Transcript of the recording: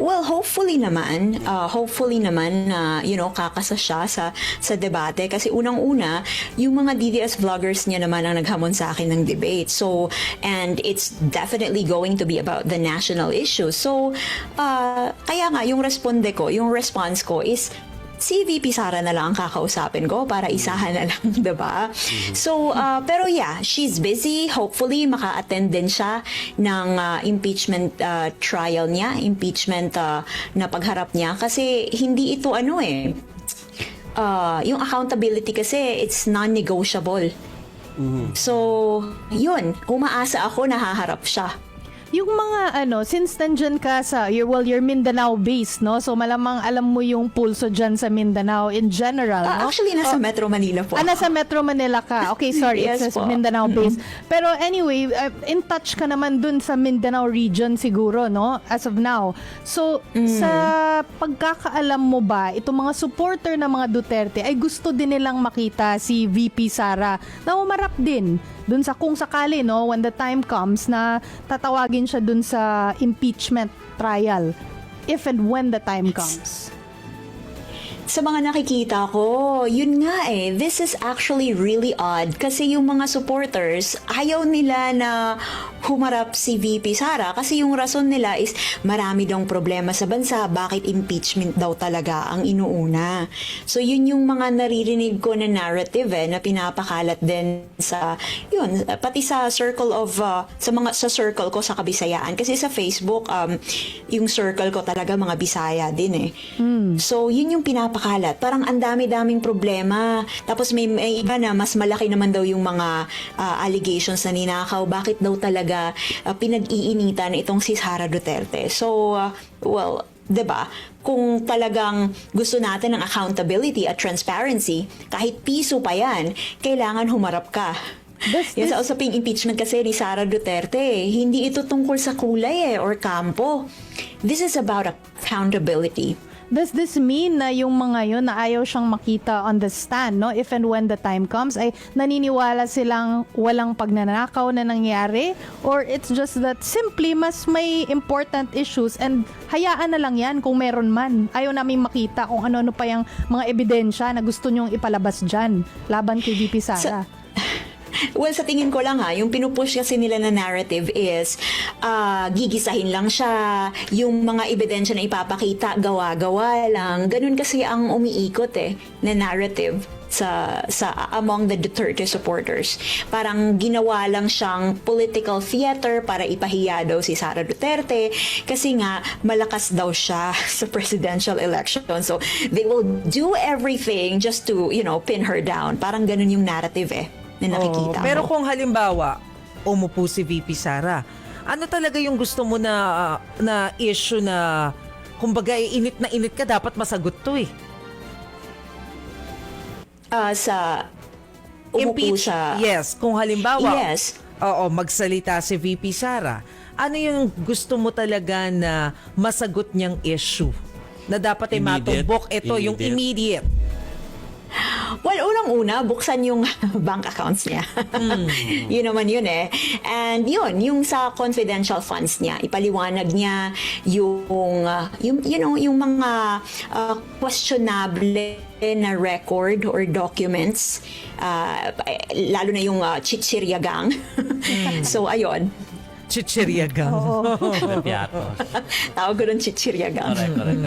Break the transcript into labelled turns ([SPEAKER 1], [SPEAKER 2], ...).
[SPEAKER 1] Well, hopefully naman na kakasa siya sa debate kasi unang-una yung mga DDS vloggers niya naman ang naghamon sa akin ng debate. So, and it's definitely going to be about the national issue. So, kaya nga yung response ko is si VP Sara na lang ang kakausapin ko para isahan na lang, diba? So, pero yeah, she's busy. Hopefully, maka-attend din siya ng impeachment trial niya, impeachment na pagharap niya. Kasi hindi ito yung accountability kasi, it's non-negotiable. So, yun, umaasa ako na haharap siya.
[SPEAKER 2] Yung mga since nandyan ka sa, you're Mindanao based, no? So malamang alam mo yung pulso dyan sa Mindanao in general, no?
[SPEAKER 1] Actually, nasa Metro Manila po.
[SPEAKER 2] Nasa Metro Manila ka. Okay, sorry,
[SPEAKER 1] Yes
[SPEAKER 2] it's
[SPEAKER 1] po.
[SPEAKER 2] Mindanao based. Pero anyway, in touch ka naman dun sa Mindanao region siguro, no? As of now. So, sa pagkakaalam mo ba, itong mga supporter ng mga Duterte ay gusto din nilang makita si VP Sara na umarap din dun sa kung sakali, no, when the time comes na tatawagin siya dun sa impeachment trial, if and when the time comes.
[SPEAKER 1] Sa mga nakikita ko, yun nga this is actually really odd kasi yung mga supporters, ayaw nila na humarap si VP Sara kasi yung rason nila is marami daw problema sa bansa, bakit impeachment daw talaga ang inuuna. So yun yung mga naririnig ko na narrative na pinapakalat din sa, yun, pati sa circle of, sa circle ko sa Kabisayaan. Kasi sa Facebook, yung circle ko talaga mga Bisaya din So yun yung pinapakalat. Parang ang dami-daming problema. Tapos may iba na mas malaki naman daw yung mga allegations na ninakaw. Bakit daw talaga pinag-iinitan itong si Sara Duterte? So, well, 'di ba? Kung talagang gusto natin ng accountability at transparency, kahit piso pa 'yan, kailangan humarap ka. Yan sa usaping impeachment kasi ni Sara Duterte, hindi ito tungkol sa kulay or kampo. This is about accountability.
[SPEAKER 2] Does this mean na yung mga yun na ayaw siyang makita on the stand, no? If and when the time comes, ay naniniwala silang walang pagnanakaw na nangyari? Or it's just that simply mas may important issues and hayaan na lang yan kung meron man. Ayaw namin makita kung ano-ano pa yung mga ebidensya na gusto nyong ipalabas dyan laban kay VP Sara.
[SPEAKER 1] Well, sa tingin ko lang yung pinupush kasi nila na narrative is gigisahin lang siya, yung mga ebidensya na ipapakita, gawa-gawa lang. Ganun kasi ang umiikot na narrative sa among the Duterte supporters. Parang ginawa lang siyang political theater para ipahiya daw si Sara Duterte kasi nga malakas daw siya sa presidential election. So, they will do everything just to, pin her down. Parang ganun yung narrative na nakikita
[SPEAKER 3] Pero
[SPEAKER 1] mo.
[SPEAKER 3] kung halimbawa, umupo si VP Sara, ano talaga yung gusto mo na issue na, kumbaga, init na init ka, dapat masagot to
[SPEAKER 1] Sa umupo siya.
[SPEAKER 3] Yes, kung halimbawa,
[SPEAKER 1] Yes.
[SPEAKER 3] magsalita si VP Sara, ano yung gusto mo talaga na masagot niyang issue? Na dapat ay
[SPEAKER 4] Immediate.
[SPEAKER 3] matumbok. Ito, yung immediate.
[SPEAKER 1] Well, unang-una, buksan yung bank accounts niya. Yun naman yun And yun, yung sa confidential funds niya, ipaliwanag niya yung mga questionable na record or documents, lalo na yung Chichirya Gang. So, ayun.
[SPEAKER 3] Chichiryagang.
[SPEAKER 4] Piatos.
[SPEAKER 1] Tawag ko ng Chichirya Gang.
[SPEAKER 4] Correct.